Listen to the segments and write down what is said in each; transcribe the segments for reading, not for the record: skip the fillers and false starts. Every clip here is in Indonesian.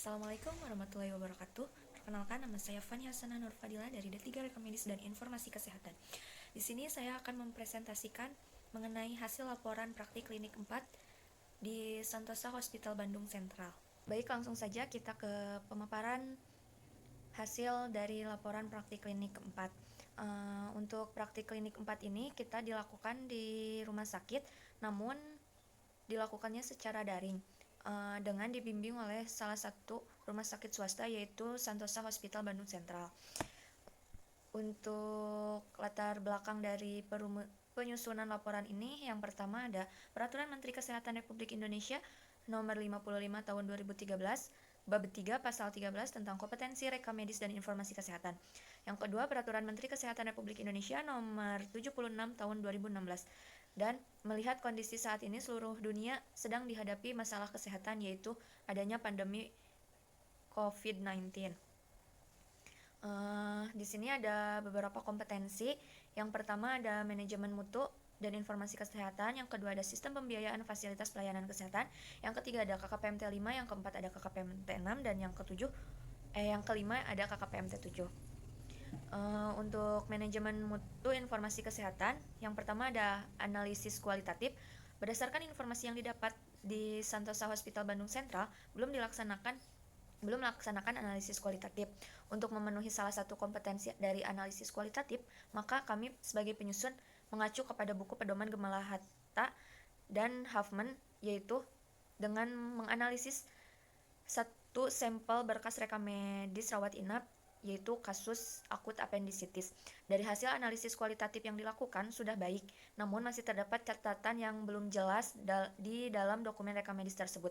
Assalamualaikum warahmatullahi wabarakatuh. Perkenalkan, nama saya Fani Hasanah Nur Fadila dari D3 Rekam Medis dan Informasi Kesehatan. Di sini saya akan mempresentasikan mengenai hasil laporan praktik klinik 4 di Santosa Hospital Bandung Sentral. Baik, langsung saja kita ke pemaparan hasil dari laporan praktik klinik 4. Untuk praktik klinik 4 ini kita dilakukan di rumah sakit, namun dilakukannya secara daring dengan dibimbing oleh salah satu rumah sakit swasta, yaitu Santosa Hospital Bandung Sentral. Untuk latar belakang dari penyusunan laporan ini, yang pertama ada Peraturan Menteri Kesehatan Republik Indonesia Nomor 55 Tahun 2013, Bab 3 Pasal 13 tentang kompetensi rekam medis dan informasi kesehatan. Yang kedua, Peraturan Menteri Kesehatan Republik Indonesia Nomor 76 Tahun 2016. Dan melihat kondisi saat ini seluruh dunia sedang dihadapi masalah kesehatan, yaitu adanya pandemi COVID-19. Di sini ada beberapa kompetensi. Yang pertama ada manajemen mutu dan informasi kesehatan, yang kedua ada sistem pembiayaan fasilitas pelayanan kesehatan, yang ketiga ada KKPMT 5, yang keempat ada KKPMT 6, dan yang kelima ada KKPMT 7. Untuk manajemen mutu informasi kesehatan, yang pertama ada analisis kualitatif. Berdasarkan informasi yang didapat di Santosa Hospital Bandung Sentral, belum melaksanakan analisis kualitatif. Untuk memenuhi salah satu kompetensi dari analisis kualitatif, maka kami sebagai penyusun mengacu kepada buku pedoman Gemala Hatta dan Huffman, yaitu dengan menganalisis satu sampel berkas rekam medis rawat inap, yaitu kasus akut apendisitis. Dari hasil analisis kualitatif yang dilakukan sudah baik, namun masih terdapat catatan yang belum jelas di dalam dokumen rekam medis tersebut,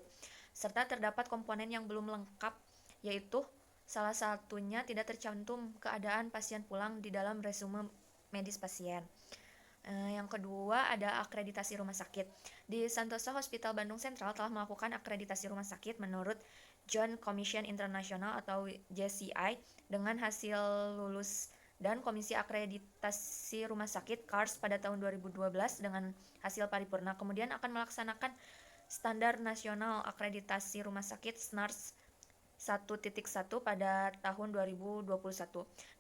serta terdapat komponen yang belum lengkap, yaitu salah satunya tidak tercantum keadaan pasien pulang di dalam resume medis pasien. Yang kedua ada akreditasi rumah sakit. Di Santosa Hospital Bandung Sentral telah melakukan akreditasi rumah sakit menurut Joint Commission International atau JCI dengan hasil lulus, dan Komisi Akreditasi Rumah Sakit CARS pada tahun 2012 dengan hasil paripurna. Kemudian akan melaksanakan Standar Nasional Akreditasi Rumah Sakit SNARS 1.1 pada tahun 2021.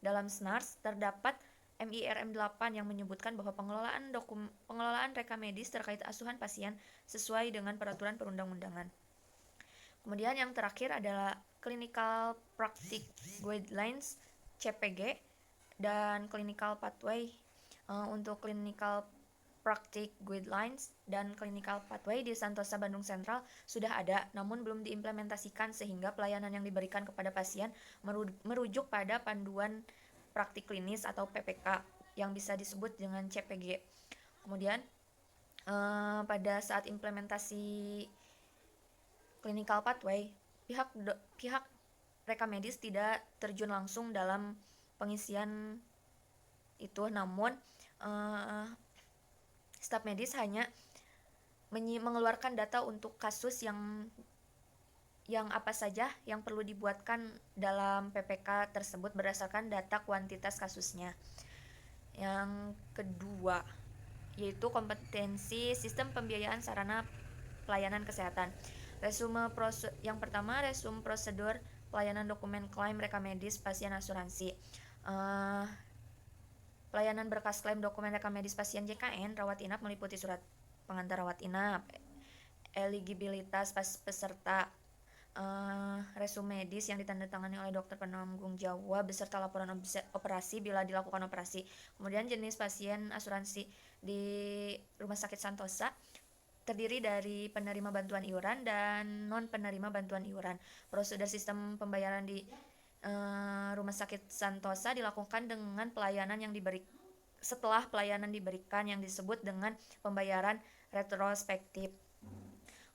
Dalam SNARS terdapat MIRM 8 yang menyebutkan bahwa pengelolaan rekam medis terkait asuhan pasien sesuai dengan peraturan perundang-undangan. Kemudian yang terakhir adalah Clinical Practice Guidelines CPG dan Clinical Pathway. Untuk Clinical Practice Guidelines dan Clinical Pathway di Santosa Bandung Sentral sudah ada, namun belum diimplementasikan sehingga pelayanan yang diberikan kepada pasien merujuk pada panduan praktik klinis atau PPK yang bisa disebut dengan CPG. Kemudian pada saat implementasi Clinical Pathway, pihak rekam medis tidak terjun langsung dalam pengisian itu, namun staf medis hanya mengeluarkan data untuk kasus yang apa saja yang perlu dibuatkan dalam PPK tersebut berdasarkan data kuantitas kasusnya. Yang kedua yaitu kompetensi sistem pembiayaan sarana pelayanan kesehatan. Yang pertama, resume prosedur pelayanan dokumen klaim rekam medis pasien asuransi. Pelayanan berkas klaim dokumen rekam medis pasien JKN rawat inap meliputi surat pengantar rawat inap, eligibilitas peserta, resume medis yang ditandatangani oleh dokter penanggung jawab beserta laporan operasi bila dilakukan operasi. Kemudian jenis pasien asuransi di Rumah Sakit Santosa terdiri dari penerima bantuan iuran dan non penerima bantuan iuran. Prosedur sistem pembayaran di Rumah Sakit Santosa dilakukan dengan setelah pelayanan diberikan yang disebut dengan pembayaran retrospektif.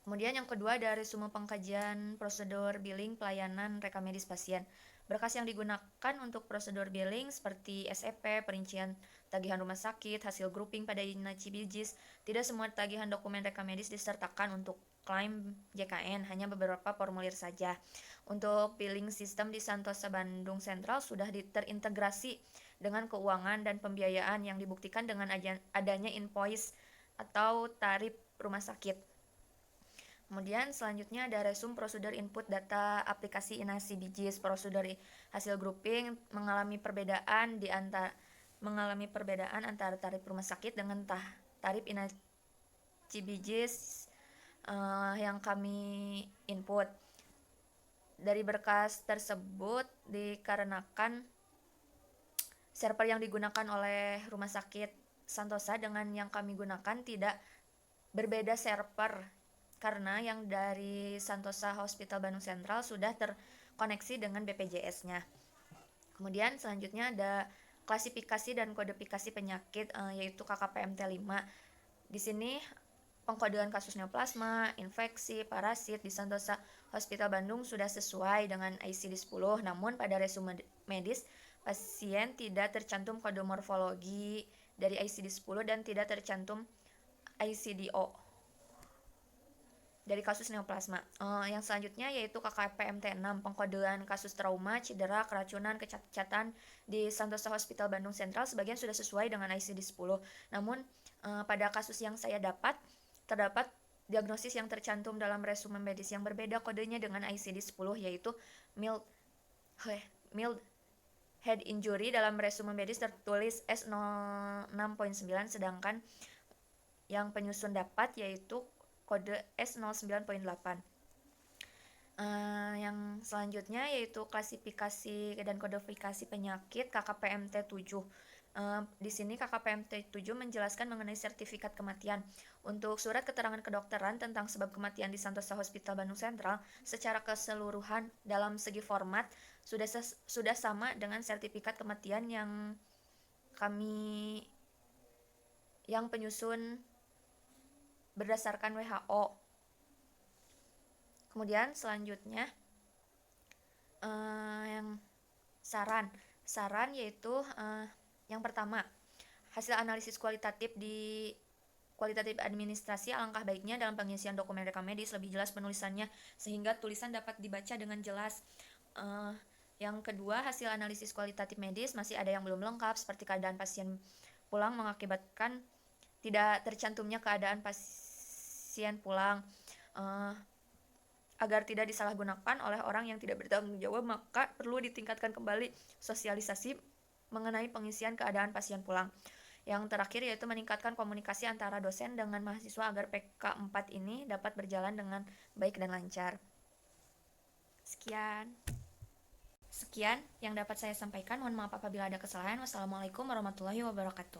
Kemudian yang kedua ada resume pengkajian prosedur billing pelayanan rekam medis pasien. Berkas yang digunakan untuk prosedur billing seperti SEP, perincian tagihan rumah sakit, hasil grouping pada INACI-BIJIS. Tidak semua tagihan dokumen rekam medis disertakan untuk klaim JKN, hanya beberapa formulir saja. Untuk billing system di Santosa Bandung Sentral sudah terintegrasi dengan keuangan dan pembiayaan yang dibuktikan dengan adanya invoice atau tarif rumah sakit. Kemudian selanjutnya ada resume prosedur input data aplikasi Inasi Bijis. Prosedur hasil grouping mengalami perbedaan antara tarif rumah sakit dengan tarif Inasi Bijis yang kami input. Dari berkas tersebut dikarenakan server yang digunakan oleh rumah sakit Santosa dengan yang kami gunakan tidak berbeda server, karena yang dari Santosa Hospital Bandung Sentral sudah terkoneksi dengan BPJS-nya. Kemudian selanjutnya ada klasifikasi dan kodifikasi penyakit, yaitu KKPMT 5. Di sini pengkodean kasus neoplasma, infeksi, parasit di Santosa Hospital Bandung sudah sesuai dengan ICD-10, namun pada resume medis pasien tidak tercantum kode morfologi dari ICD-10 dan tidak tercantum ICDO dari kasus neoplasma. Yang selanjutnya yaitu KKPMT 6, pengkodean kasus trauma, cedera, keracunan, kecacatan di Santosa Hospital Bandung Sentral sebagian sudah sesuai dengan ICD-10. Namun pada kasus yang saya terdapat diagnosis yang tercantum dalam resume medis yang berbeda kodenya dengan ICD-10, yaitu mild head injury. Dalam resume medis tertulis S06.9, sedangkan yang penyusun dapat yaitu kode S09.8. Yang selanjutnya yaitu klasifikasi dan kodifikasi penyakit KKPMT 7. Di sini KKPMT 7 menjelaskan mengenai sertifikat kematian. Untuk surat keterangan kedokteran tentang sebab kematian di Santosa Hospital Bandung Sentral secara keseluruhan dalam segi format sudah sama dengan sertifikat kematian yang penyusun berdasarkan WHO. Kemudian selanjutnya yang saran yaitu yang pertama, hasil analisis kualitatif administrasi. Alangkah baiknya dalam pengisian dokumen rekam medis lebih jelas penulisannya sehingga tulisan dapat dibaca dengan jelas. Yang kedua, hasil analisis kualitatif medis masih ada yang belum lengkap, seperti keadaan pasien pulang mengakibatkan tidak tercantumnya keadaan pasien pulang. Agar tidak disalahgunakan oleh orang yang tidak bertanggung jawab, maka perlu ditingkatkan kembali sosialisasi mengenai pengisian keadaan pasien pulang. Yang terakhir yaitu meningkatkan komunikasi antara dosen dengan mahasiswa agar PK4 ini dapat berjalan dengan baik dan lancar. Sekian yang dapat saya sampaikan. Mohon maaf apabila ada kesalahan. Wassalamualaikum warahmatullahi wabarakatuh.